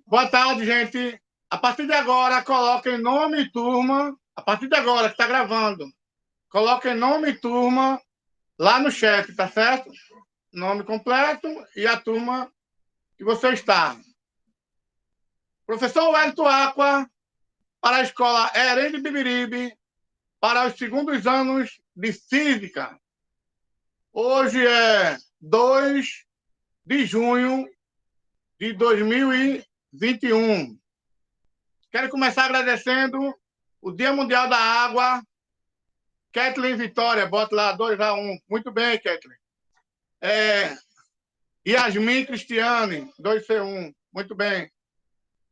Boa tarde, gente. A partir de agora, coloquem nome e turma. A partir de agora, que está gravando, coloquem nome e turma lá no chat, tá certo? Nome completo e a turma que você está. Professor Wellington Aqua, para a escola Herém de Bibiribe, para os segundos anos de Física. Hoje é 2 de junho de 2021. Quero começar agradecendo o Dia Mundial da Água. Kathleen Vitória, bota lá 2-1. Muito bem, Kathleen. Yasmin Cristiane, 2C1. Muito bem.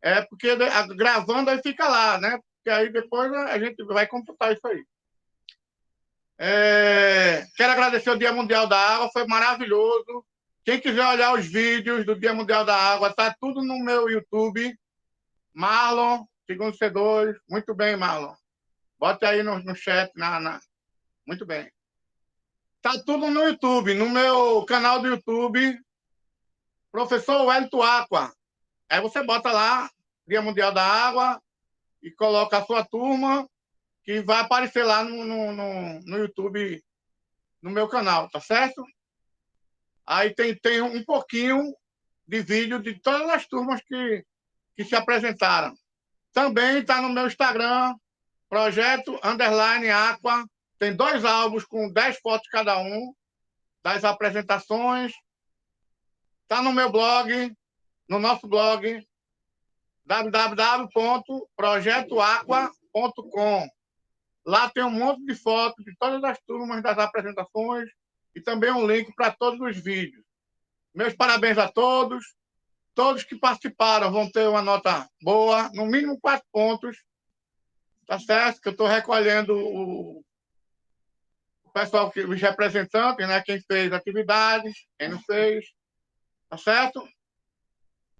É porque gravando aí fica lá, né? Porque aí depois a gente vai computar isso aí. Quero agradecer o Dia Mundial da Água, foi maravilhoso. Quem quiser olhar os vídeos do Dia Mundial da Água, tá tudo no meu YouTube. Marlon, segundo C2. Muito bem, Marlon. Bote aí no chat. Muito bem. Tá tudo no YouTube, no meu canal do YouTube, Professor Wellington Aqua. Aí você bota lá, Dia Mundial da Água, e coloca a sua turma, que vai aparecer lá no YouTube, no meu canal, tá certo? Aí tem um pouquinho de vídeo de todas as turmas que se apresentaram. Também está no meu Instagram, Projeto Underline Aqua. Tem 2 álbuns com 10 fotos cada um, das apresentações. Está no meu blog, no nosso blog, www.projetoaqua.com. Lá tem um monte de fotos de todas as turmas das apresentações e também um link para todos os vídeos. Meus parabéns a todos. Todos que participaram vão ter uma nota boa, no mínimo 4 pontos. Tá certo? Que eu estou recolhendo o pessoal, os representantes, né? Quem fez atividades, quem não fez. Tá certo?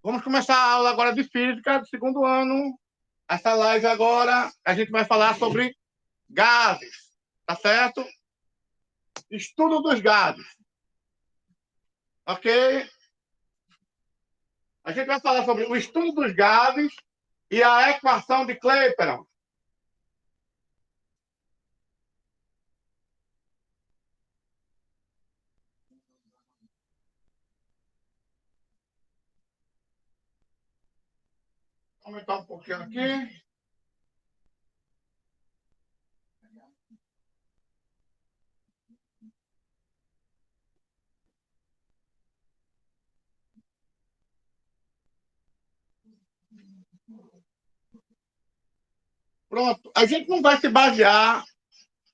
Vamos começar a aula agora de física do segundo ano. Essa live agora, a gente vai falar sobre gases, tá certo? Estudo dos gases, ok? A gente vai falar sobre o estudo dos gases e a equação de Clapeyron. Vou aumentar um pouquinho aqui. Pronto. A gente não vai se basear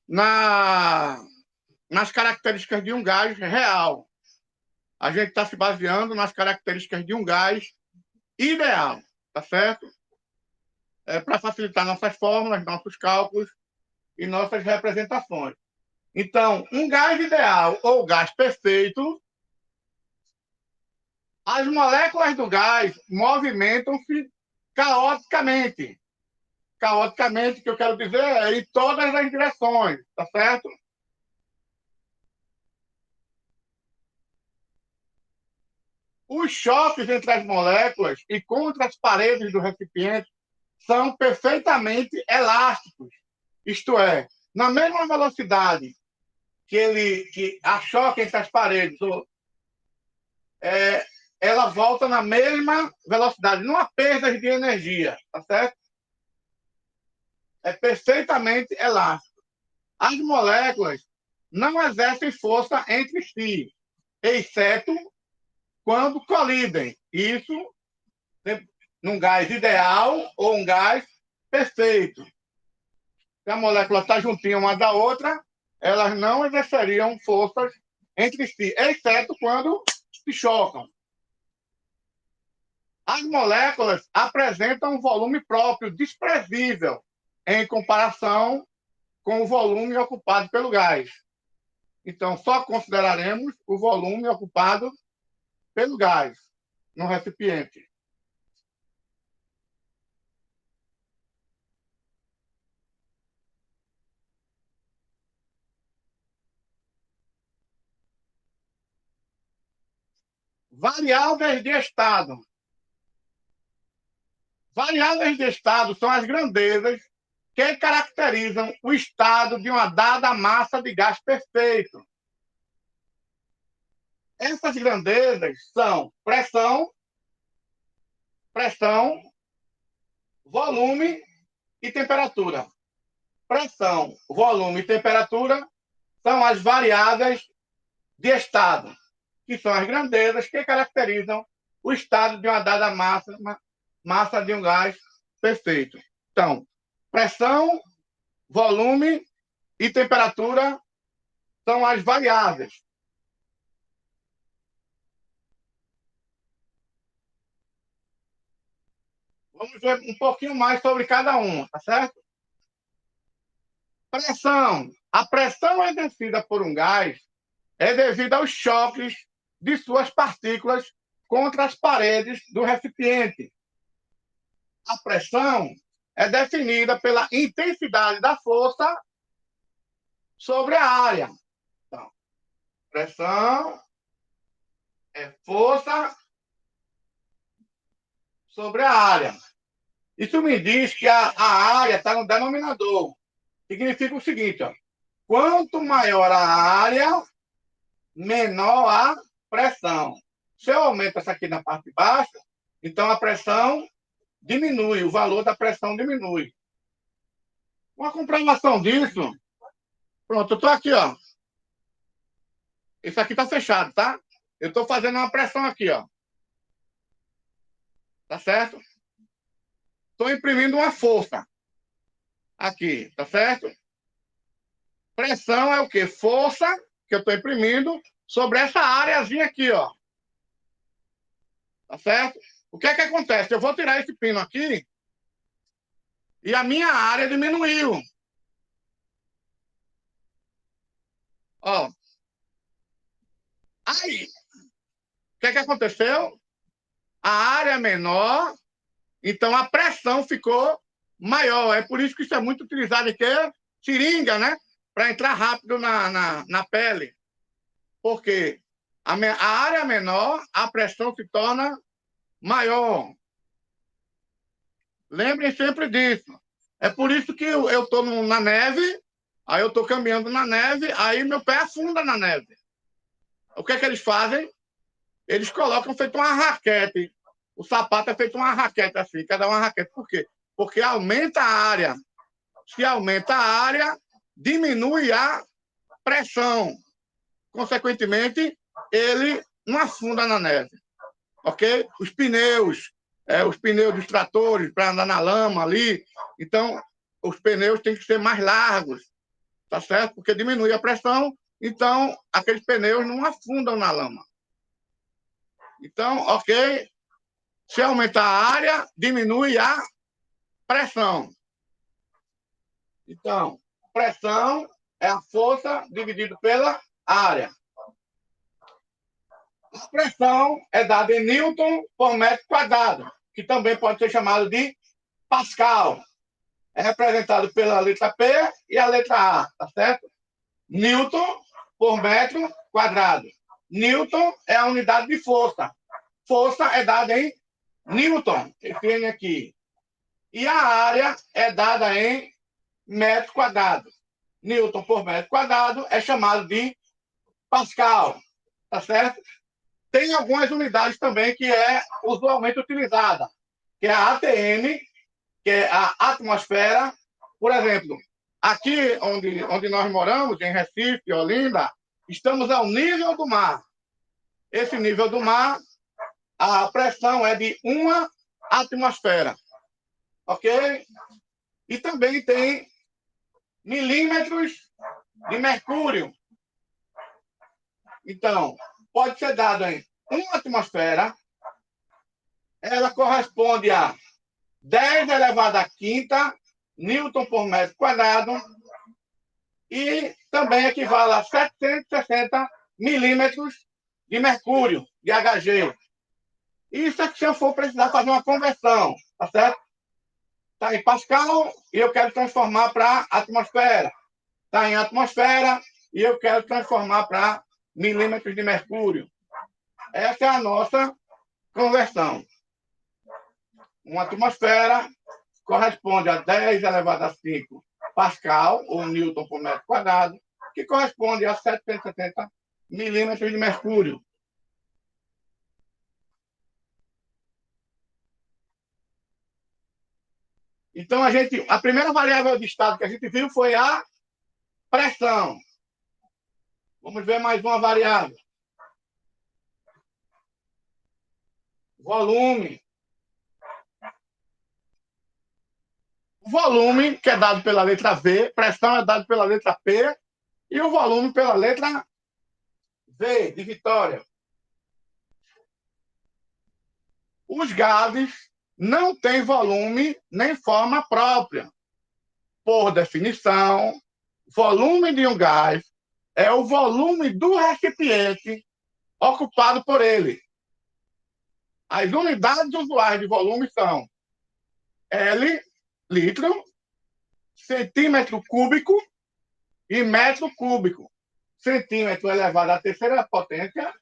nas características de um gás real. A gente está se baseando nas características de um gás ideal, tá certo? Para facilitar nossas fórmulas, nossos cálculos e nossas representações. Então, um gás ideal ou gás perfeito, as moléculas do gás movimentam-se caoticamente. Caoticamente, o que eu quero dizer é em todas as direções, tá certo? Os choques entre as moléculas e contra as paredes do recipiente são perfeitamente elásticos. Isto é, na mesma velocidade que a choque entre as paredes, ela volta na mesma velocidade, não há perdas de energia, tá certo? É perfeitamente elástico. As moléculas não exercem força entre si, exceto quando colidem. Isso num gás ideal ou um gás perfeito. Se a molécula está juntinha uma da outra, elas não exerceriam forças entre si, exceto quando se chocam. As moléculas apresentam um volume próprio desprezível em comparação com o volume ocupado pelo gás. Então, só consideraremos o volume ocupado pelo gás no recipiente. Variáveis de estado. Variáveis de estado são as grandezas que caracterizam o estado de uma dada massa de gás perfeito. Essas grandezas são pressão, volume e temperatura. Pressão, volume e temperatura são as variáveis de estado, que são as grandezas que caracterizam o estado de uma dada massa de um gás perfeito. Então, pressão, volume e temperatura são as variáveis. Vamos ver um pouquinho mais sobre cada uma, tá certo? Pressão. A pressão exercida por um gás é devido aos choques de suas partículas contra as paredes do recipiente. A pressão é definida pela intensidade da força sobre a área. Então, pressão é força sobre a área. Isso me diz que a área está no denominador. Significa o seguinte, ó, quanto maior a área, menor a pressão. Se eu aumento essa aqui na parte de baixo, então a pressão diminui, o valor da pressão diminui. Uma comprovação disso, pronto, eu estou aqui, ó. Isso aqui está fechado, tá? Eu estou fazendo uma pressão aqui, ó. Tá certo? Estou imprimindo uma força aqui, tá certo? Pressão é o quê? Força que eu estou imprimindo sobre essa áreazinha aqui, ó. Tá certo? O que é que acontece? Eu vou tirar esse pino aqui e a minha área diminuiu. Ó. Aí, o que é que aconteceu? A área é menor, então a pressão ficou maior. É por isso que isso é muito utilizado aqui, seringa, né? Para entrar rápido na pele. Porque a área menor, a pressão se torna maior. Lembrem sempre disso. É por isso que eu estou na neve, aí eu estou caminhando na neve, aí meu pé afunda na neve. O que é que eles fazem? Eles colocam feito uma raquete. O sapato é feito uma raquete assim, cada uma raquete. Por quê? Porque aumenta a área. Se aumenta a área, diminui a pressão. Consequentemente, ele não afunda na neve. Ok? Os pneus dos tratores para andar na lama ali. Então, os pneus têm que ser mais largos, tá certo? Porque diminui a pressão, então aqueles pneus não afundam na lama. Então, ok, se aumentar a área, diminui a pressão. Então, pressão é a força dividida pela área. A pressão é dada em Newton por metro quadrado, que também pode ser chamado de Pascal. É representado pela letra P e a letra A, tá certo? Newton por metro quadrado. Newton é a unidade de força. Força é dada em Newton, esse N aqui. E a área é dada em metro quadrado. Newton por metro quadrado é chamado de Pascal, tá certo? Tem algumas unidades também que é usualmente utilizada, que é a ATM, que é a atmosfera. Por exemplo, aqui onde nós moramos, em Recife, Olinda, estamos ao nível do mar. Esse nível do mar, a pressão é de 1 atmosfera. Ok? E também tem milímetros de mercúrio. Então, pode ser dado em 1 atmosfera, ela corresponde a 10 elevado à quinta Newton por metro quadrado e também equivale a 760 milímetros de mercúrio, de Hg. Isso é que se eu for precisar fazer uma conversão, tá certo? Está em Pascal e eu quero transformar para atmosfera. Está em atmosfera e eu quero transformar para milímetros de mercúrio. Essa é a nossa conversão. Uma atmosfera corresponde a 10 elevado a 5 Pascal, ou Newton por metro quadrado, que corresponde a 770 milímetros de mercúrio. Então, a primeira variável de estado que a gente viu foi a pressão. Vamos ver mais uma variável. Volume. O volume, que é dado pela letra V, pressão é dado pela letra P, e o volume pela letra V, de Vitória. Os gases não têm volume nem forma própria. Por definição, volume de um gás é o volume do recipiente ocupado por ele. As unidades usuais de volume são L, litro, centímetro cúbico e metro cúbico. Centímetro elevado à terceira potência,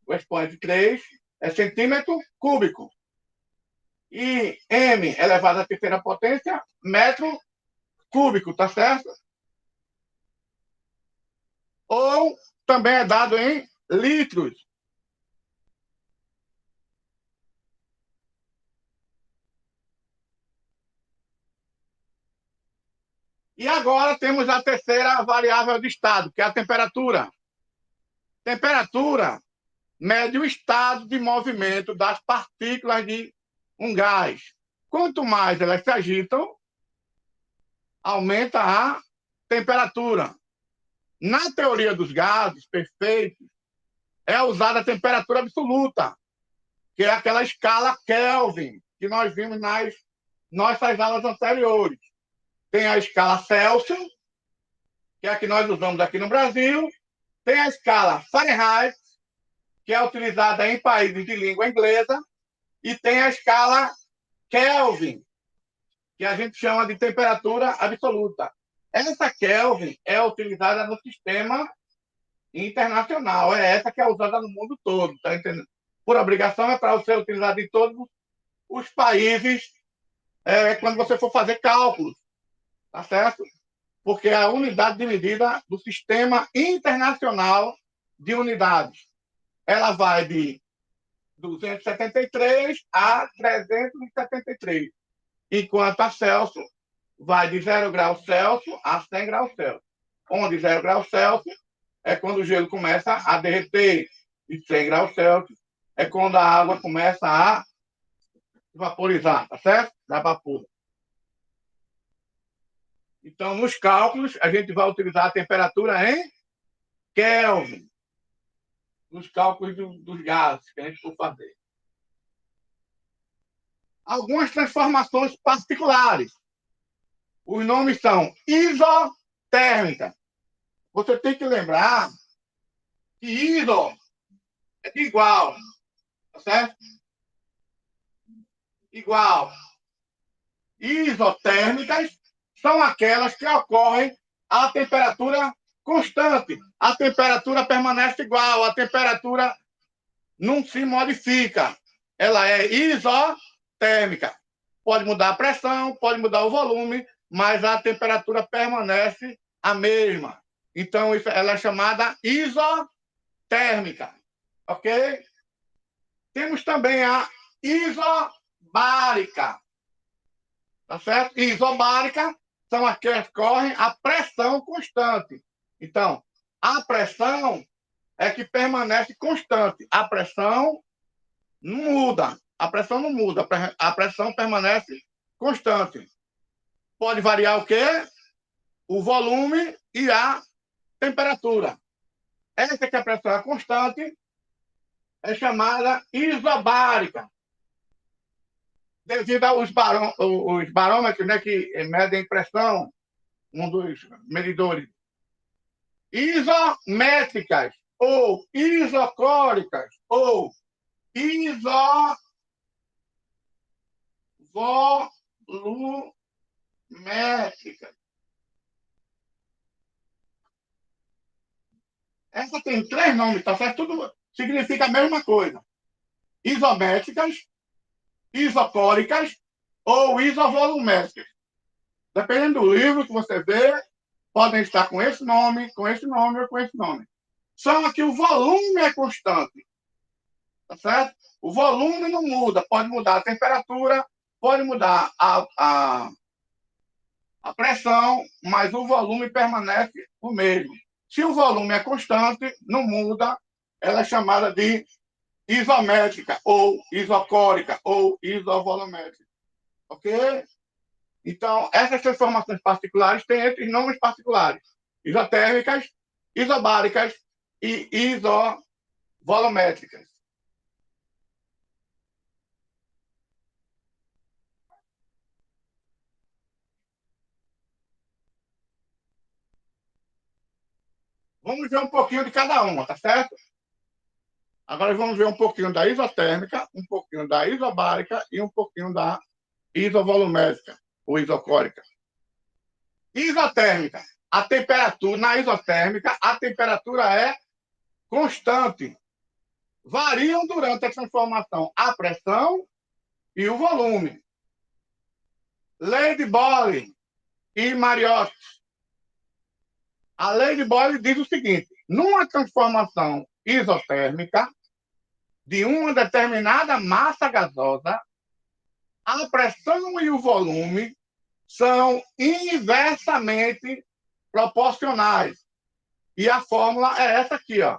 o expoente 3, é centímetro cúbico. E M elevado à terceira potência, metro cúbico, tá certo? Ou também é dado em litros. E agora temos a terceira variável de estado, que é a temperatura. Temperatura mede o estado de movimento das partículas de um gás. Quanto mais elas se agitam, aumenta a temperatura. Na teoria dos gases perfeitos, é usada a temperatura absoluta, que é aquela escala Kelvin que nós vimos nas nossas aulas anteriores. Tem a escala Celsius, que é a que nós usamos aqui no Brasil. Tem a escala Fahrenheit, que é utilizada em países de língua inglesa. E tem a escala Kelvin, que a gente chama de temperatura absoluta. Essa Kelvin é utilizada no sistema internacional. É essa que é usada no mundo todo, tá entendendo? Por obrigação, é para ser utilizada em todos os países quando você for fazer cálculos, tá certo? Porque é a unidade de medida do Sistema Internacional de Unidades. Ela vai de 273 a 373, enquanto a Celsius vai de 0 graus Celsius a 100 graus Celsius. Onde 0 graus Celsius é quando o gelo começa a derreter, e 100 graus Celsius é quando a água começa a vaporizar, tá certo? Da vapor. Então, nos cálculos, a gente vai utilizar a temperatura em Kelvin, nos cálculos dos gases que a gente for fazer. Algumas transformações particulares. Os nomes são isotérmica. Você tem que lembrar que iso é de igual, tá certo? Igual. Isotérmicas são aquelas que ocorrem a temperatura constante. A temperatura permanece igual, a temperatura não se modifica. Ela é isotérmica. Pode mudar a pressão, pode mudar o volume, mas a temperatura permanece a mesma. Então, ela é chamada isotérmica. Ok? Temos também a isobárica. Tá certo? Isobárica são aquelas que correm a pressão constante. Então, a pressão é que permanece constante. A pressão não muda. A pressão não muda. A pressão permanece constante. Pode variar o quê? O volume e a temperatura. Essa que a pressão é constante é chamada isobárica. Devido aos barômetros, né, que medem pressão, um dos medidores. Isométricas, ou isocóricas, ou isovolumétricas. Essa tem 3 nomes, tá certo? Tudo significa a mesma coisa. Isométricas, isocóricas ou isovolumétricas. Dependendo do livro que você vê, podem estar com esse nome ou com esse nome. Só que o volume é constante, tá certo? O volume não muda, pode mudar a temperatura, pode mudar a pressão, mas o volume permanece o mesmo. Se o volume é constante, não muda, ela é chamada de isométrica, ou isocórica, ou isovolumétrica. Ok? Então, essas transformações particulares têm esses nomes particulares: isotérmicas, isobáricas e isovolumétricas. Vamos ver um pouquinho de cada uma, tá certo? Agora vamos ver um pouquinho da isotérmica, um pouquinho da isobárica e um pouquinho da isovolumétrica ou isocórica. Isotérmica. A temperatura, na isotérmica, a temperatura é constante. Variam durante a transformação a pressão e o volume. Lei de Boyle e Mariotti. A lei de Boyle diz o seguinte: numa transformação isotérmica de uma determinada massa gasosa, a pressão e o volume são inversamente proporcionais. E a fórmula é essa aqui, ó.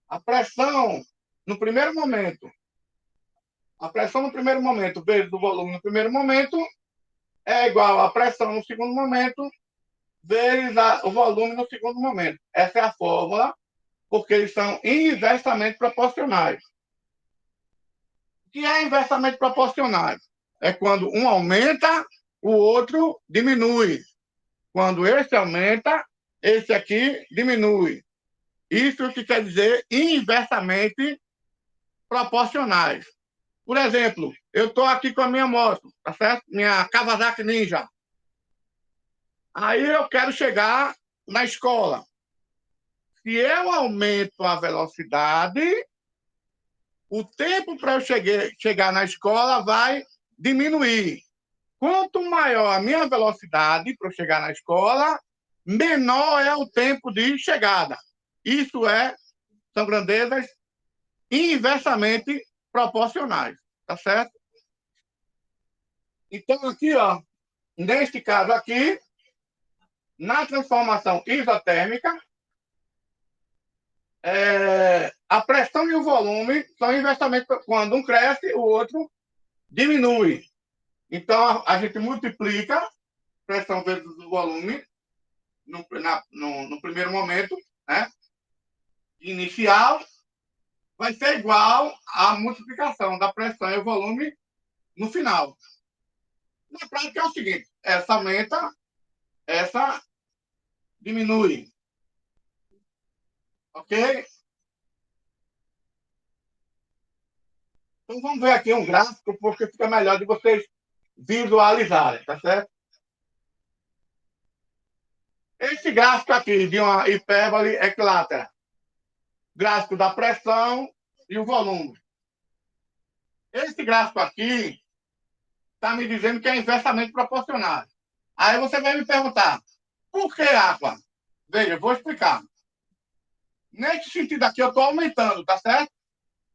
A pressão no primeiro momento, vezes o volume no primeiro momento é igual à pressão no segundo momento vezes o volume no segundo momento. Essa é a fórmula, porque eles são inversamente proporcionais. O que é inversamente proporcionais? É quando um aumenta, o outro diminui. Quando esse aumenta, esse aqui diminui. Isso que quer dizer inversamente proporcionais. Por exemplo, eu estou aqui com a minha moto, tá certo? Minha Kawasaki Ninja. Aí eu quero chegar na escola. Se eu aumento a velocidade, o tempo para eu chegar na escola vai diminuir. Quanto maior a minha velocidade para eu chegar na escola, menor é o tempo de chegada. Isso são grandezas inversamente proporcionais, tá certo? Então, aqui, ó, neste caso aqui, na transformação isotérmica, a pressão e o volume são inversamente, quando um cresce, o outro diminui. Então, a gente multiplica pressão vezes o volume no primeiro momento, né? Inicial, vai ser igual à multiplicação da pressão e o volume no final. Na prática é o seguinte: essa aumenta, essa diminui. Ok? Então vamos ver aqui um gráfico, porque fica melhor de vocês visualizarem, tá certo? Esse gráfico aqui de uma hipérbole equilátera, gráfico da pressão e o volume. Esse gráfico aqui está me dizendo que é inversamente proporcional. Aí você vai me perguntar, por que água? Veja, eu vou explicar. Nesse sentido aqui, eu estou aumentando, tá certo?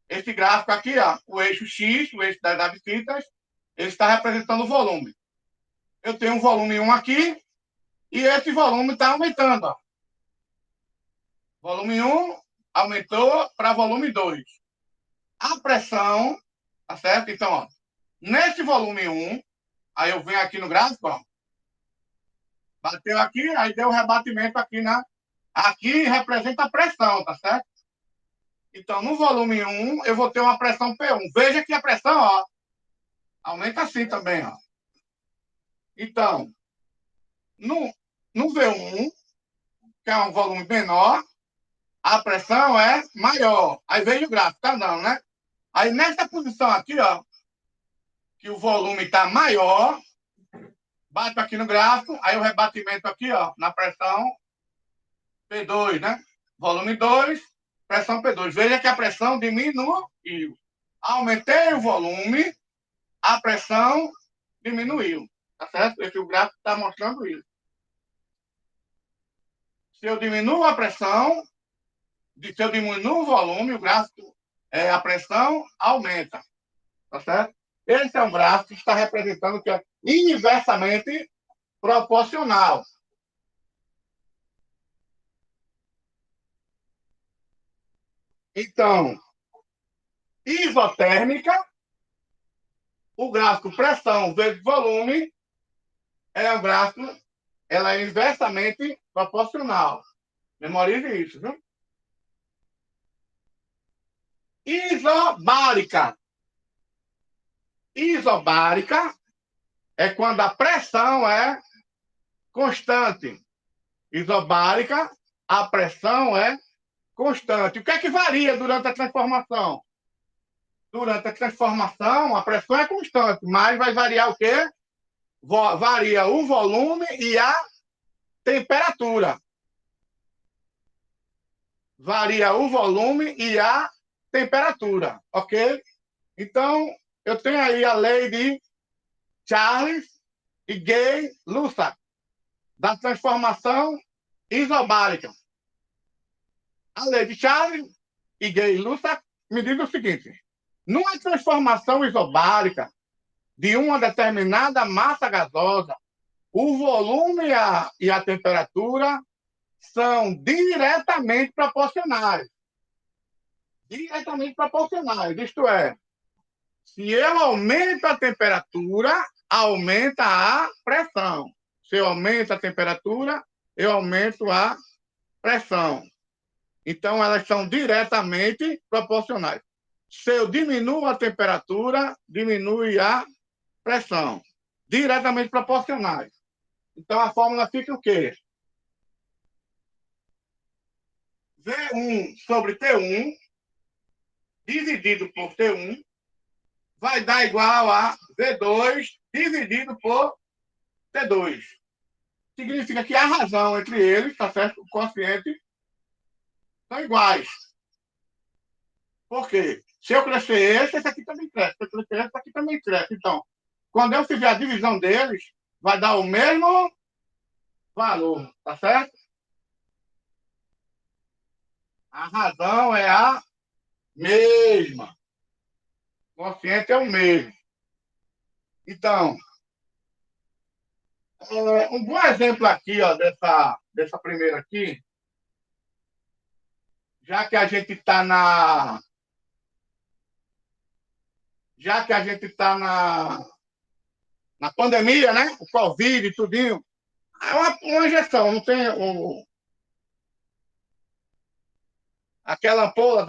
Esse gráfico aqui, ó, o eixo X, o eixo das abscitas, ele está representando o volume. Eu tenho um volume 1 aqui e esse volume está aumentando. Ó. Volume 1 aumentou para volume 2. A pressão, tá certo? Então, ó, nesse volume 1, aí eu venho aqui no gráfico, ó, bateu aqui, aí deu um rebatimento aqui Aqui representa a pressão, tá certo? Então, no volume 1, eu vou ter uma pressão P1. Veja que a pressão, ó, aumenta assim também, ó. Então, no V1, que é um volume menor, a pressão é maior. Aí veja o gráfico, tá não, né? Aí nessa posição aqui, ó, que o volume está maior, bato aqui no gráfico, aí o rebatimento aqui, ó, na pressão P2, né? Volume 2, pressão P2. Veja que a pressão diminuiu. Aumentei o volume, a pressão diminuiu. Tá certo? Esse gráfico está mostrando isso. Se eu diminuo a pressão, se eu diminuo o volume, o gráfico, a pressão aumenta. Tá certo? Esse é um gráfico que está representando que é inversamente proporcional. Então, isotérmica, o gráfico pressão vezes volume é um gráfico, ela é inversamente proporcional. Memorize isso, viu? Isobárica. Isobárica é quando a pressão é constante. Isobárica, a pressão é constante. O que é que varia durante a transformação? Durante a transformação, a pressão é constante, mas vai variar o quê? Varia o volume e a temperatura. Varia o volume e a temperatura, ok? Então, eu tenho aí a lei de Charles e Gay-Lussac, da transformação isobárica. A lei de Charles e Gay-Lussac me diz o seguinte: numa transformação isobárica de uma determinada massa gasosa, o volume e a temperatura são diretamente proporcionais. Diretamente proporcionais, isto é, se eu aumento a temperatura, aumenta a pressão. Se eu aumento a temperatura, eu aumento a pressão. Então, elas são diretamente proporcionais. Se eu diminuo a temperatura, diminui a pressão. Diretamente proporcionais. Então, a fórmula fica o quê? V1 sobre T1 dividido por T1 vai dar igual a V2 dividido por T2. Significa que a razão entre eles, tá certo? O quociente, são iguais. Por quê? Se eu crescer esse aqui também cresce. Se eu crescer esse aqui também cresce. Então, quando eu fizer a divisão deles, vai dar o mesmo valor, tá certo? A razão é a mesma. O quociente é o mesmo. Então, um bom exemplo aqui, ó, dessa primeira aqui, já que a gente está na pandemia, né? O Covid e tudinho. É uma injeção, não tem aquela ampola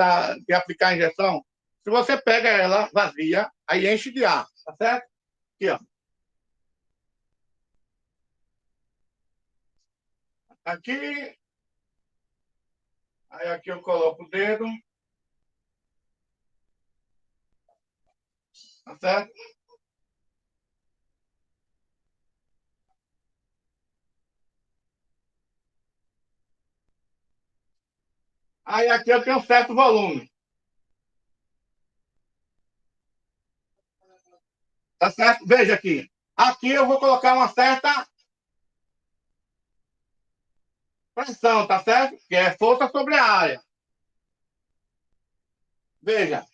de aplicar a injeção. Se você pega ela vazia, aí enche de ar, tá certo? Aqui, ó. Aqui, aí aqui eu coloco o dedo, tá certo? Aí aqui eu tenho um certo volume, tá certo? Veja aqui. Aqui eu vou colocar uma certa pressão, tá certo? Que é força sobre a área. Veja,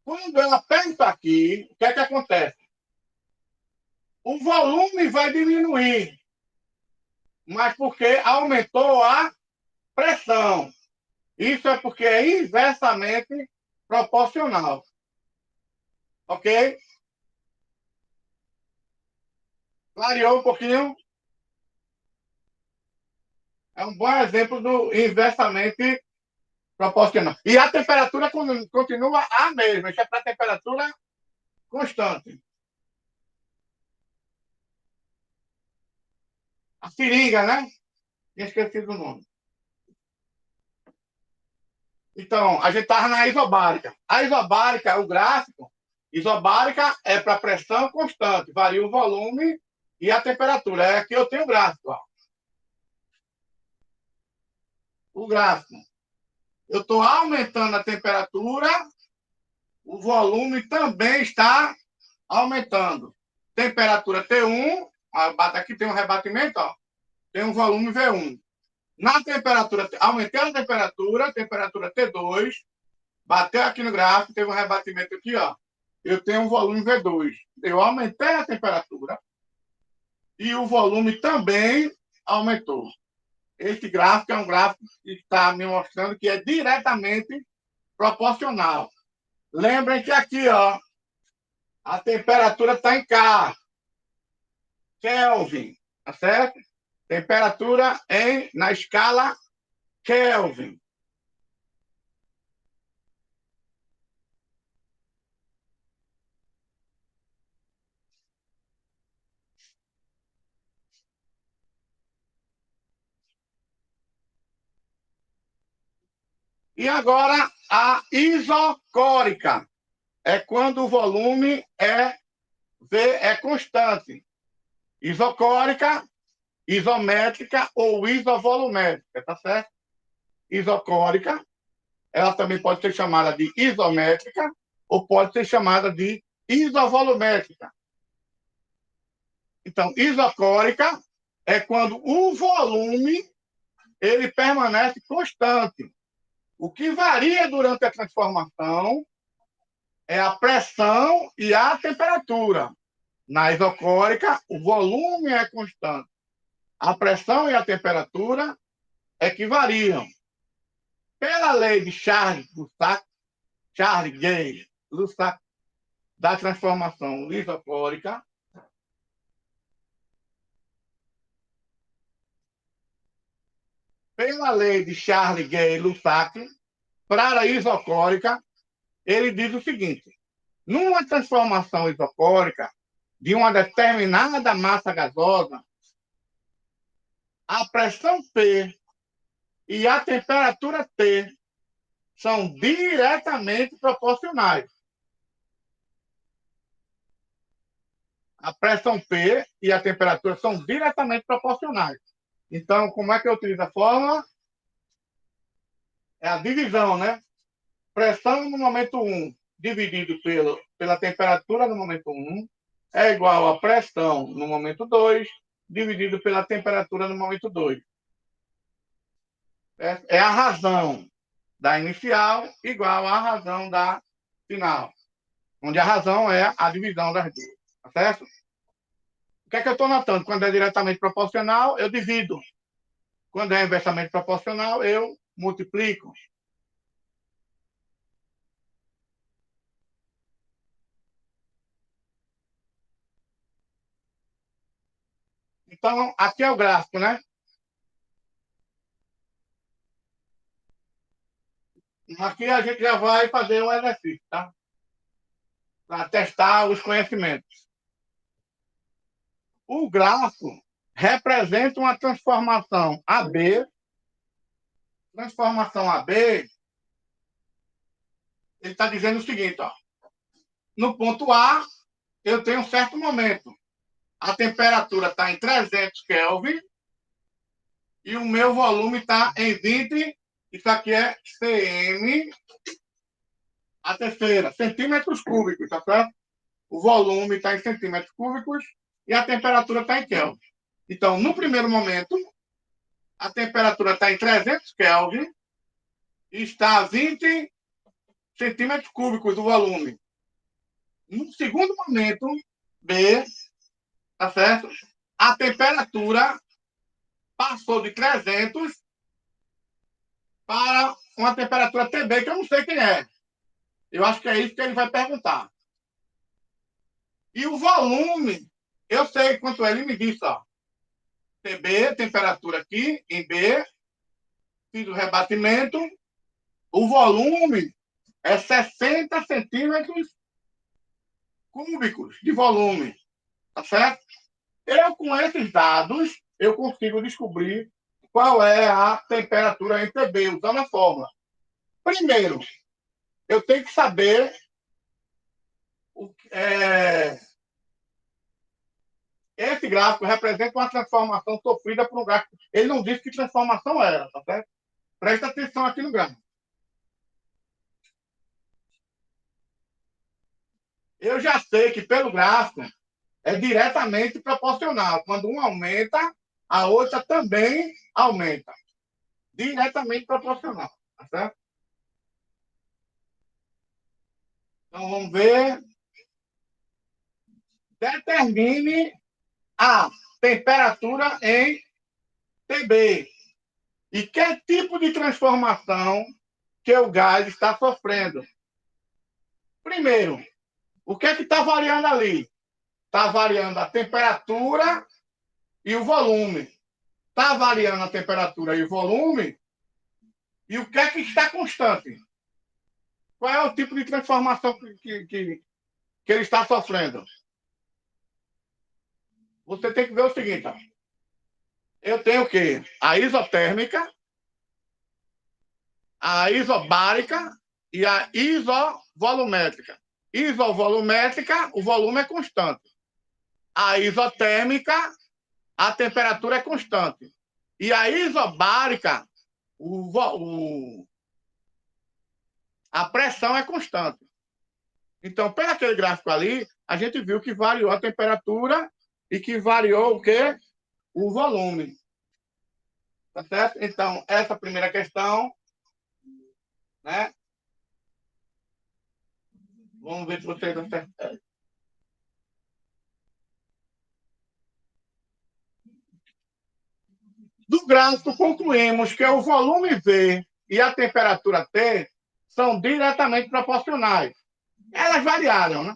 quando eu aperto aqui, o que é que acontece? O volume vai diminuir, mas porque aumentou a pressão. Isso é porque é inversamente proporcional. Ok? Clareou um pouquinho? É um bom exemplo do inversamente proporcional. E a temperatura continua a mesma. Isso é para temperatura constante. A seringa, né? Tinha esquecido o nome. Então, a gente estava na isobárica. A isobárica, o gráfico, isobárica é para pressão constante, varia o volume e a temperatura. É aqui eu tenho o gráfico. Ó. O gráfico. Eu estou aumentando a temperatura o volume também está aumentando. Temperatura T1, aqui tem um rebatimento, ó, tem um volume V1. Na temperatura, aumentei a temperatura T2, bateu aqui no gráfico, teve um rebatimento aqui, ó. Eu tenho um volume V2. Eu aumentei a temperatura e o volume também aumentou. Este gráfico é um gráfico que está me mostrando que é diretamente proporcional. Lembrem que aqui, ó, a temperatura está em K, Kelvin, tá certo? Temperatura na escala Kelvin. E agora a isocórica é quando o volume é constante. Isocórica, isométrica ou isovolumétrica, tá certo? Isocórica, ela também pode ser chamada de isométrica ou pode ser chamada de isovolumétrica. Então, isocórica é quando o volume ele permanece constante. O que varia durante a transformação é a pressão e a temperatura. Na isocórica, o volume é constante. A pressão e a temperatura é que variam. Pela lei de Charles-Gay-Lussac, da transformação isocórica, pela lei de Charles-Gay-Lussac, para a isocórica, ele diz o seguinte: numa transformação isocórica de uma determinada massa gasosa, a pressão P e a temperatura T são diretamente proporcionais. A pressão P e a temperatura são diretamente proporcionais. Então, como é que eu utilizo a fórmula? É a divisão, né? Pressão no momento 1 dividido pela temperatura no momento 1 é igual a pressão no momento 2 dividido pela temperatura no momento 2. É a razão da inicial igual à razão da final, onde a razão é a divisão das duas. Tá certo? O que é que eu estou notando? Quando é diretamente proporcional, eu divido. Quando é inversamente proporcional, eu multiplico. Então, aqui é o gráfico, né? Aqui a gente já vai fazer um exercício, tá? Para testar os conhecimentos. O gráfico representa uma transformação AB. Transformação AB, ele está dizendo o seguinte, ó. No ponto A, eu tenho um certo momento. A temperatura está em 300 Kelvin e o meu volume está em 20, isso aqui é cm a terceira, centímetros cúbicos, tá certo? O volume está em centímetros cúbicos e a temperatura está em Kelvin. Então, no primeiro momento, a temperatura está em 300 Kelvin e está a 20 centímetros cúbicos do volume. No segundo momento, B, tá certo? A temperatura passou de 300 para uma temperatura TB, que eu não sei quem é. Eu acho que é isso que ele vai perguntar. E o volume, eu sei quanto é, ele me disse, ó. TB, temperatura aqui, em B, fiz o rebatimento, o volume é 60 centímetros cúbicos de volume, tá certo? Eu, com esses dados, eu consigo descobrir qual é a temperatura em TB, usando a fórmula. Primeiro, eu tenho que saber esse gráfico representa uma transformação sofrida por um gráfico. Ele não disse que transformação era, tá certo? Presta atenção aqui no gráfico. eu já sei que pelo gráfico é diretamente proporcional. Quando um aumenta, a outra também aumenta. Diretamente proporcional. Tá certo? Então, vamos ver. Determine a temperatura em TB. E que tipo de transformação que o gás está sofrendo? Primeiro, o que é que está variando ali? Está variando a temperatura e o volume. Está variando a temperatura e o volume. E o que é que está constante? Qual é o tipo de transformação que ele está sofrendo? Você tem que ver o seguinte. Ó. Eu tenho o quê? A isotérmica, a isobárica e a isovolumétrica. Isovolumétrica, o volume é constante. A isotérmica, a temperatura é constante. E a isobárica, a pressão é constante. Então, pelo aquele gráfico ali, a gente viu que variou a temperatura e que variou o quê? O volume. Tá certo? Então, essa primeira questão, né? Vamos ver se vocês acertaram. Do gráfico, concluímos que o volume V e a temperatura T são diretamente proporcionais. Elas variaram, né?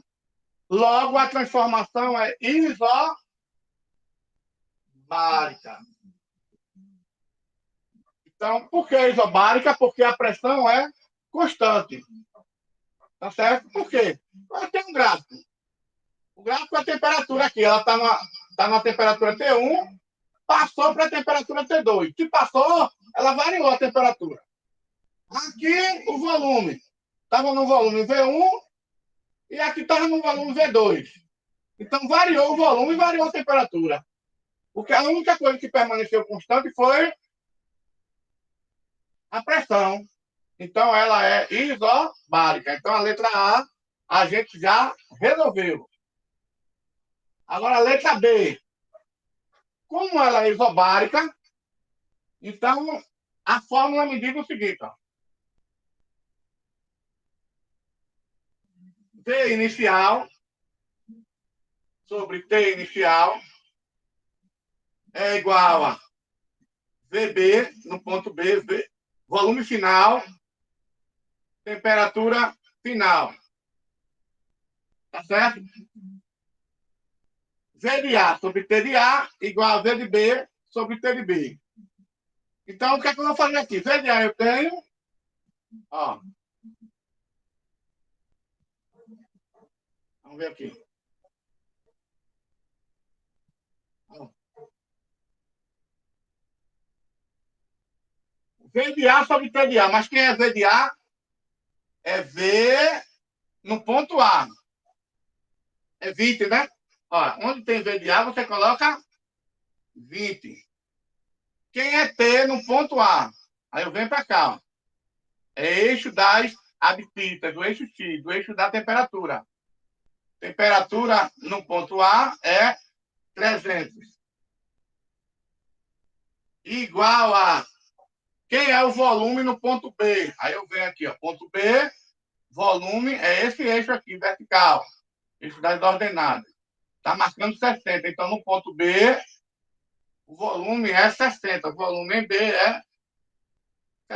Logo, a transformação é isobárica. Então, por que isobárica? Porque a pressão é constante. Tá certo? Por quê? Ela tem um gráfico. O gráfico é a temperatura aqui. Ela está na temperatura T1, passou para a temperatura T2. Se passou, ela variou a temperatura. Aqui, o volume. Estava no volume V1 e aqui estava no volume V2. Então, variou o volume e variou a temperatura. Porque a única coisa que permaneceu constante foi a pressão. Então, ela é isobárica. Então, a letra a gente já resolveu. Agora, a letra B. Como ela é isobárica, então, a fórmula me diz o seguinte. Ó. T inicial sobre T inicial é igual a VB, no ponto B, volume final, temperatura final. Tá certo? V de A sobre T de A igual a V de B sobre T de B. Então, o que é que eu vou fazer aqui? V de A eu tenho, ó. Vamos ver aqui. Ó. V de A sobre T de A. Mas quem é V de A? É V no ponto A. É 20, né? Ó, onde tem V de A, você coloca 20. Quem é T no ponto A? Aí eu venho para cá. Ó. É eixo das abscisas, do eixo X, do eixo da temperatura. Temperatura no ponto A é 300. Igual a quem é o volume no ponto B? Aí eu venho aqui, ó, ponto B, volume é esse eixo aqui, vertical, eixo das ordenadas. Está marcando 60. Então, no ponto B, o volume é 60. O volume em B é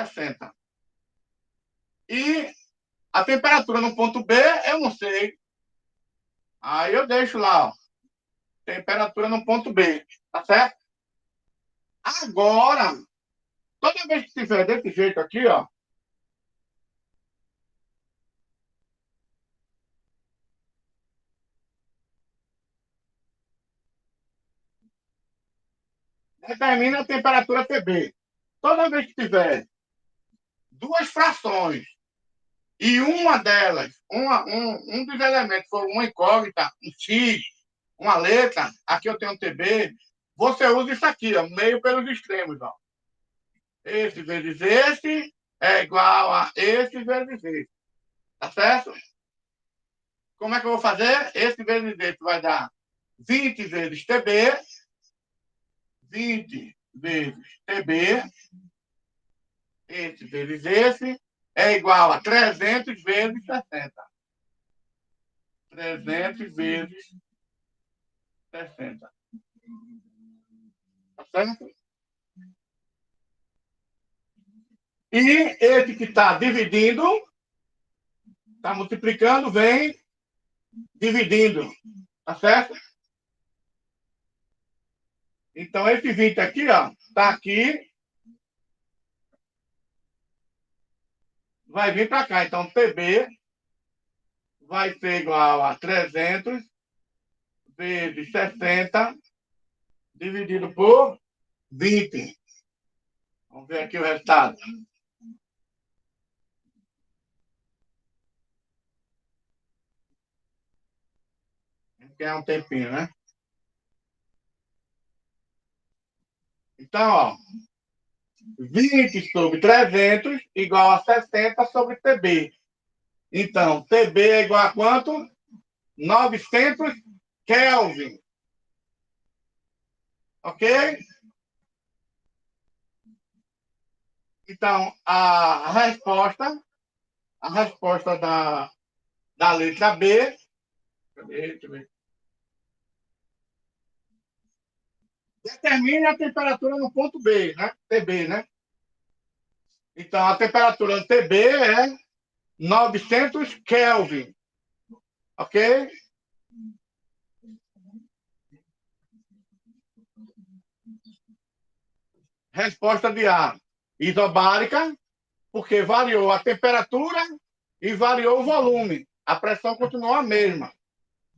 60. E a temperatura no ponto B, eu não sei. Aí eu deixo lá, ó, temperatura no ponto B. Tá certo? Agora, toda vez que tiver desse jeito aqui, ó, determina a temperatura TB. Toda vez que tiver duas frações e uma delas, um dos elementos for uma incógnita, um X, uma letra, aqui eu tenho um TB, você usa isso aqui, ó, meio pelos extremos. Ó. Esse vezes esse é igual a esse vezes esse. Tá certo? como é que eu vou fazer? Esse vezes esse vai dar 20 vezes TB, 20 vezes TB, esse vezes esse, é igual a 300 vezes 60. 300 vezes 60. Tá certo? E esse que está dividindo, está multiplicando, vem dividindo. Tá certo? Então, esse 20 aqui, ó, está aqui, vai vir para cá. Então, TB vai ser igual a 300 vezes 60 dividido por 20. Vamos ver aqui o resultado. Quer um tempinho, né? Então, ó, 20 sobre 300 igual a 60 sobre TB. Então, TB é igual a quanto? 900 Kelvin. Ok? Então, a resposta da letra B. Deixa eu ver. Determine a temperatura no ponto B, né? TB, né? Então, a temperatura no TB é 900 Kelvin. Ok? Resposta de A. Isobárica, porque variou a temperatura e variou o volume. A pressão continuou a mesma.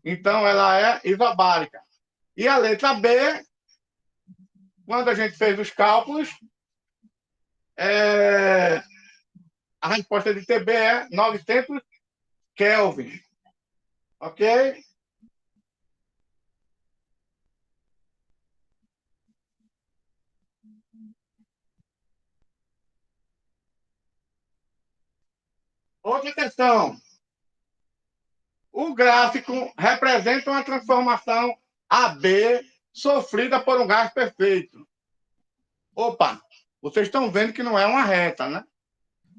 Então, ela é isobárica. E a letra B, quando a gente fez os cálculos, a resposta de TB é 900 Kelvin. Ok? Outra questão. O gráfico representa uma transformação AB sofrida por um gás perfeito. Opa, vocês estão vendo que não é uma reta, né?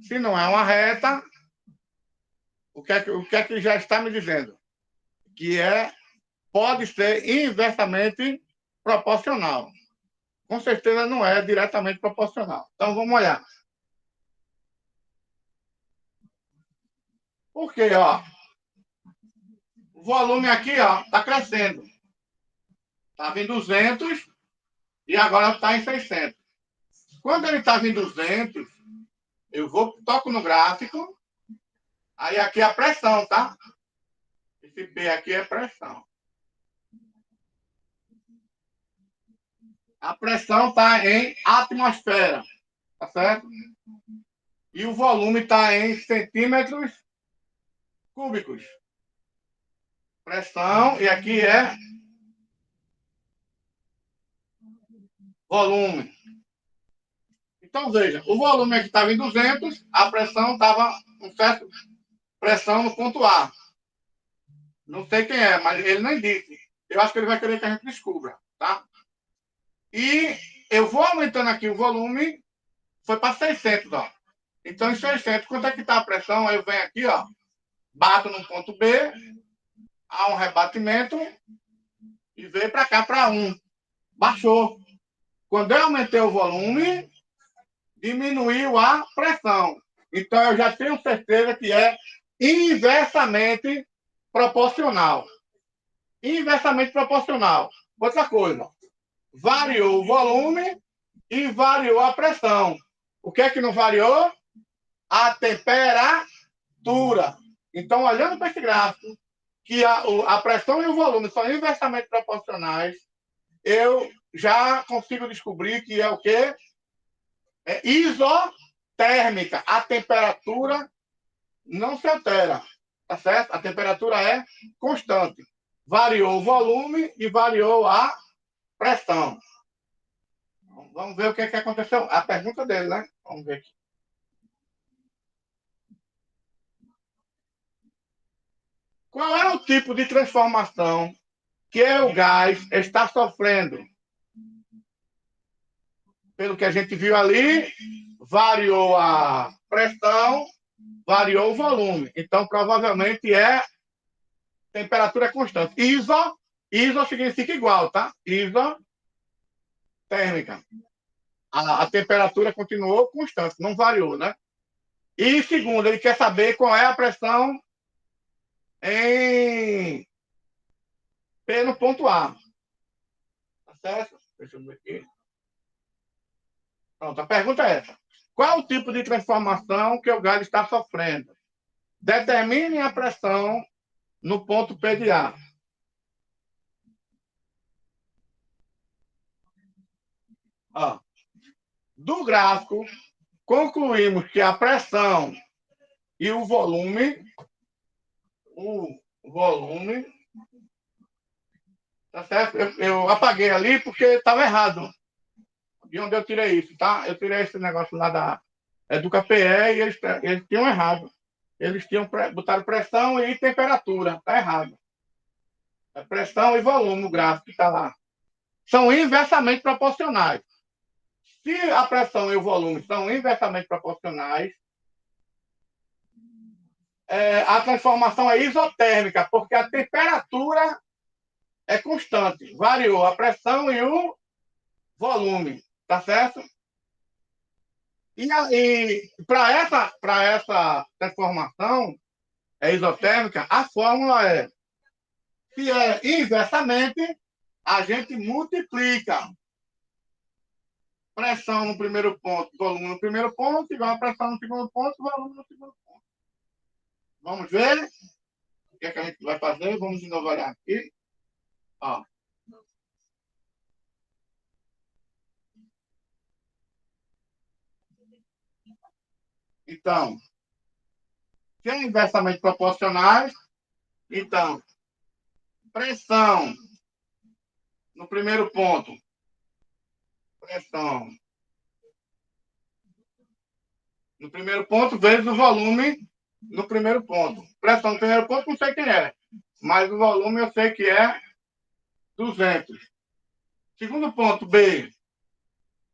Se não é uma reta, o que é que já está me dizendo? Que pode ser inversamente proporcional. Com certeza não é diretamente proporcional. Então vamos olhar. Por quê? Ó, o volume aqui está crescendo. Estava em 200 e agora está em 600. Quando ele estava em 200, toco no gráfico, aí aqui é a pressão, tá? Esse P aqui é pressão. A pressão está em atmosfera, tá certo? E o volume está em centímetros cúbicos. Pressão, e aqui é volume. Então, veja, o volume aqui estava em 200, a pressão estava um certo pressão no ponto A. Não sei quem é, mas ele nem disse. Eu acho que ele vai querer que a gente descubra, tá? E eu vou aumentando aqui o volume, foi para 600, ó. Então, em 600, quanto é que está a pressão? Aí eu venho aqui, ó, bato no ponto B, há um rebatimento e veio para cá para 1. Baixou. Quando eu aumentei o volume, diminuiu a pressão. Então, eu já tenho certeza que é inversamente proporcional. Inversamente proporcional. Outra coisa, variou o volume e variou a pressão. O que é que não variou? A temperatura. Então, olhando para esse gráfico, que a pressão e o volume são inversamente proporcionais, eu já consigo descobrir que é o quê? É isotérmica. A temperatura não se altera, tá certo? A temperatura é constante. Variou o volume e variou a pressão. Vamos ver o que aconteceu. A pergunta dele, né? Vamos ver aqui. Qual é o tipo de transformação que o gás está sofrendo? Pelo que a gente viu ali, variou a pressão, variou o volume. Então, provavelmente é temperatura constante. ISO significa igual, tá? Isotérmica. A temperatura continuou constante, não variou, né? E segundo, ele quer saber qual é a pressão em P no ponto A. Tá certo? Deixa eu ver aqui. Pronto, a pergunta é essa. Qual o tipo de transformação que o gás está sofrendo? Determine a pressão no ponto P de A. Ó, do gráfico, concluímos que a pressão e o volume, tá certo? Eu apaguei ali porque estava errado. De onde eu tirei isso, tá? Eu tirei esse negócio lá da EducaPE e eles tinham errado. Eles botaram pressão e temperatura. Tá errado. É pressão e volume no gráfico que está lá. São inversamente proporcionais. Se a pressão e o volume são inversamente proporcionais, a transformação é isotérmica, porque a temperatura é constante. Variou a pressão e o volume. Tá certo? E para essa transformação isotérmica, a fórmula é: se é inversamente, a gente multiplica pressão no primeiro ponto, volume no primeiro ponto, igual a pressão no segundo ponto, volume no segundo ponto. Vamos ver o que, é que a gente vai fazer. Vamos de novo olhar aqui. Ó. Então, se é inversamente proporcionais, então, pressão no primeiro ponto, pressão no primeiro ponto vezes o volume no primeiro ponto. Pressão no primeiro ponto, não sei quem é, mas o volume eu sei que é 200. Segundo ponto, B,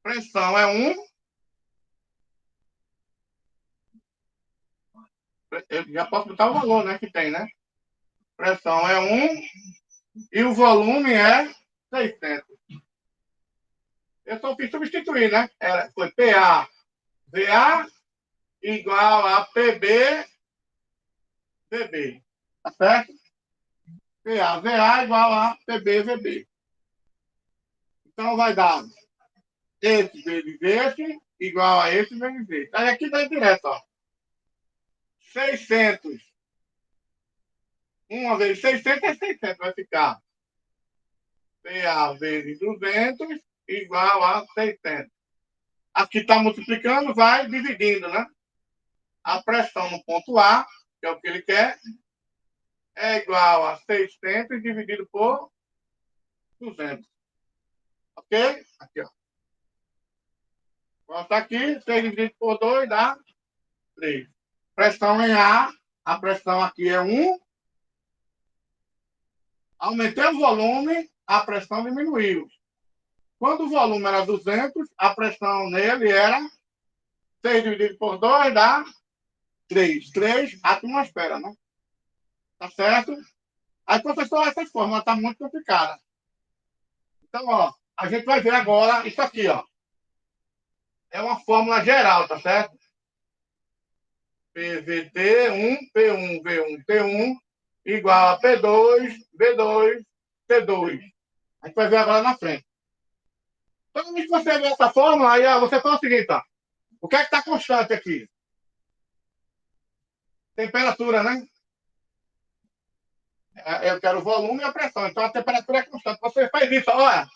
pressão é 1. Eu já posso botar o valor, né, que tem, né? Pressão é 1 e o volume é 600. Eu só fiz substituir, né? Foi PA, VA igual a PB, VB. Tá certo? PA, VA igual a PB, VB. Então vai dar esse vezes esse igual a esse vezes esse. Aí aqui dá direto, ó. 600. 1 vezes 600 é 600. Vai ficar PA vezes 200 igual a 600. Aqui está multiplicando, vai dividindo, né? A pressão no ponto A, que é o que ele quer, é igual a 600 dividido por 200. Ok? Aqui, ó. Bota aqui, 6 dividido por 2 dá 3. Pressão em a pressão aqui é 1. Aumentei o volume, a pressão diminuiu. Quando o volume era 200, a pressão nele era 6 dividido por 2 dá 3. 3, a atmosfera, né? Tá certo? Aí, professor, essa fórmula está muito complicada. Então, ó, a gente vai ver agora isso aqui, ó. É uma fórmula geral, tá certo? PVT1, P1, V1, T1 igual a P2, V2, T2. A gente vai ver agora na frente. Então, quando você vê essa fórmula, aí ó, você fala o seguinte, ó. O que é que está constante aqui? Temperatura, né? Eu quero o volume e a pressão. Então, a temperatura é constante. Você faz isso, olha.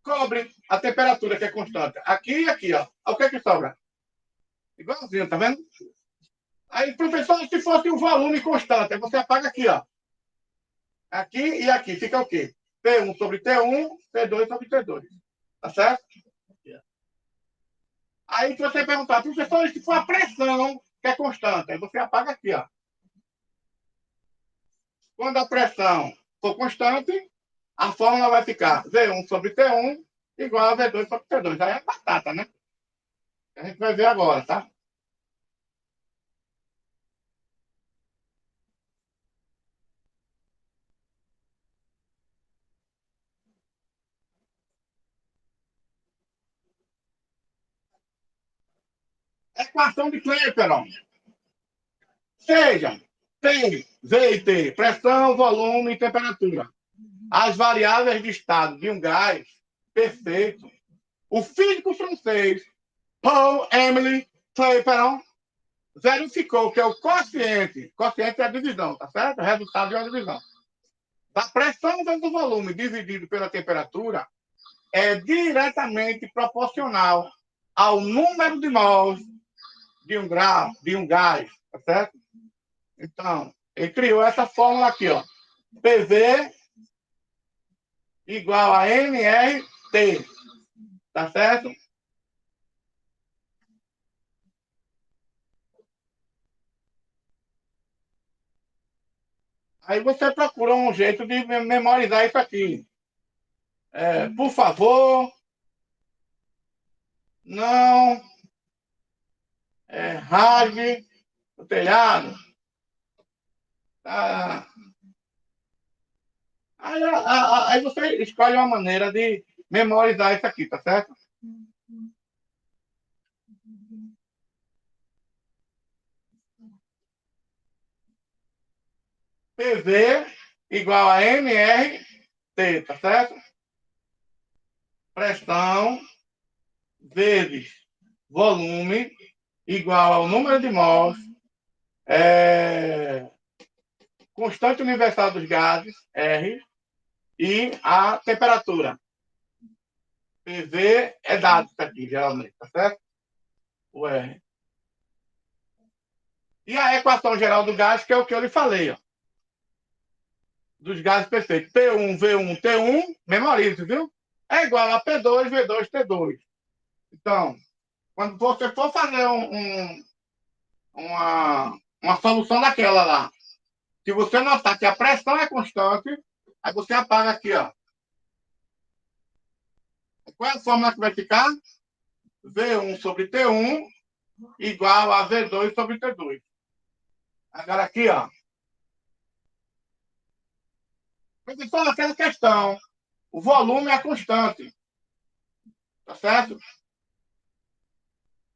Cobre a temperatura que é constante. Aqui e aqui, ó. O que é que sobra? Igualzinho, tá vendo? Aí, professor, se fosse um volume constante, você apaga aqui, ó. Aqui e aqui. Fica o quê? P1 sobre T1, T2 sobre T2. Tá certo? Aí, se você perguntar, professor, se for a pressão que é constante, aí você apaga aqui, ó. Quando a pressão for constante, a fórmula vai ficar V1 sobre T1 igual a V2 sobre T2. Aí é batata, né? A gente vai ver agora, tá? Equação de Clapeyron. Seja T, V e T, pressão, volume e temperatura. As variáveis de estado de um gás perfeito. O físico francês Paul Émile Clapeyron verificou que é o quociente é a divisão, tá certo? O resultado de uma divisão. A pressão vezes o volume dividido pela temperatura é diretamente proporcional ao número de mols de um grau, de um gás, tá certo? Então, ele criou essa fórmula aqui, ó. PV igual a nRT, tá certo? Aí você procura um jeito de memorizar isso aqui. Por favor, não rasgue o telhado. Tá? Aí você escolhe uma maneira de memorizar isso aqui, tá certo? PV igual a nRT, tá certo? Pressão vezes volume igual ao número de mols, constante universal dos gases, R, e a temperatura. PV é dado isso aqui, geralmente, tá certo? O R. E a equação geral do gás, que é o que eu lhe falei, ó, dos gases perfeitos. P1, V1, T1, memorize, viu? É igual a P2, V2, T2. Então, quando você for fazer uma solução daquela lá, se você notar que a pressão é constante, aí você apaga aqui, ó. Qual é a fórmula que vai ficar? V1 sobre T1 igual a V2 sobre T2. Agora aqui, ó. Professor, aquela questão. O volume é constante, tá certo?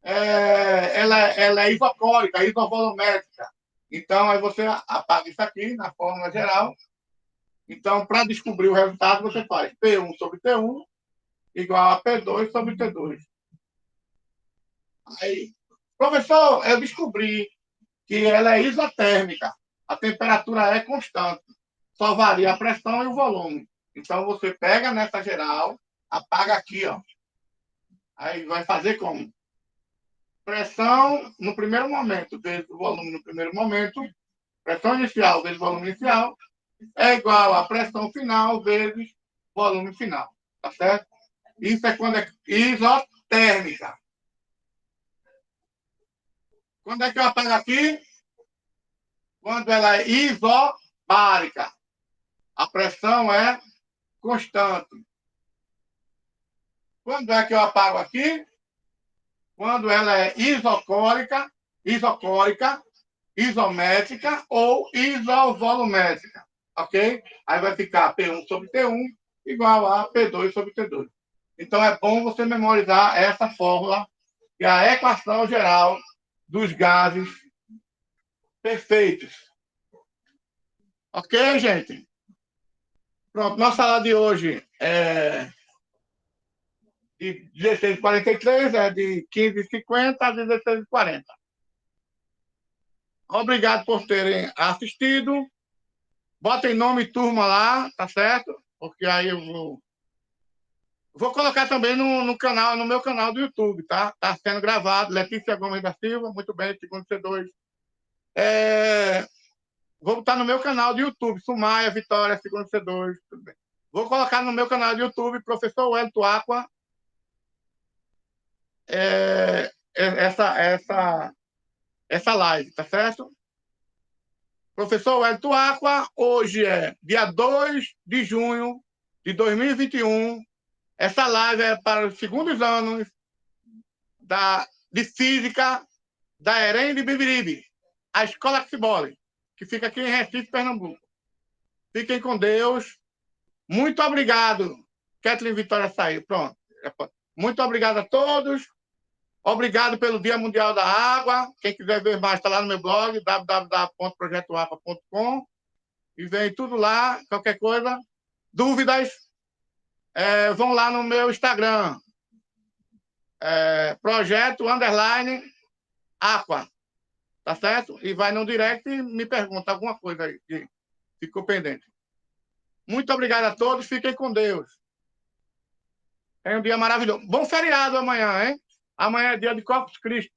Ela é isocórica, isovolumétrica. Então, aí você apaga isso aqui na fórmula geral. Então, para descobrir o resultado, você faz P1 sobre T1 igual a P2 sobre T2. Aí, professor, eu descobri que ela é isotérmica. A temperatura é constante. Só varia a pressão e o volume. Então, você pega nessa geral, apaga aqui, ó. Aí vai fazer como? Pressão no primeiro momento vezes o volume no primeiro momento, pressão inicial vezes volume inicial, é igual a pressão final vezes volume final. Tá certo? Isso é quando é isotérmica. Quando é que eu apago aqui? Quando ela é isobárica. A pressão é constante. Quando é que eu apago aqui? Quando ela é isocórica, isométrica ou isovolumétrica. Ok? Aí vai ficar P1 sobre T1 igual a P2 sobre T2. Então é bom você memorizar essa fórmula, que é a equação geral dos gases perfeitos. Ok, gente? Pronto, nossa aula de hoje é de 16h43, é de 15h50 a 16h40. Obrigado por terem assistido. Botem nome e turma lá, tá certo? Porque aí eu vou colocar também no canal, no meu canal do YouTube, tá? Tá sendo gravado. Letícia Gomes da Silva, muito bem, segundo C2. Vou botar no meu canal do YouTube, Sumaia Vitória, segundo C2, tudo bem. Vou colocar no meu canal do YouTube, Professor Wellington Aqua, essa live, tá certo? Professor Wellington Aqua, hoje é dia 2 de junho de 2021. Essa live é para os segundos anos de Física da EREM de Bibiribe, a Escola Cibole, que fica aqui em Recife, Pernambuco. Fiquem com Deus. Muito obrigado. Kathleen Vitória saiu. Pronto. Muito obrigado a todos. Obrigado pelo Dia Mundial da Água. Quem quiser ver mais, está lá no meu blog, www.projetoapa.com. E vem tudo lá, qualquer coisa. Dúvidas, vão lá no meu Instagram, projeto_aqua, tá certo? E vai no direct e me pergunta alguma coisa aí que ficou pendente. Muito obrigado a todos, fiquem com Deus. É um dia maravilhoso. Bom feriado amanhã, hein? Amanhã é dia de Corpus Christi.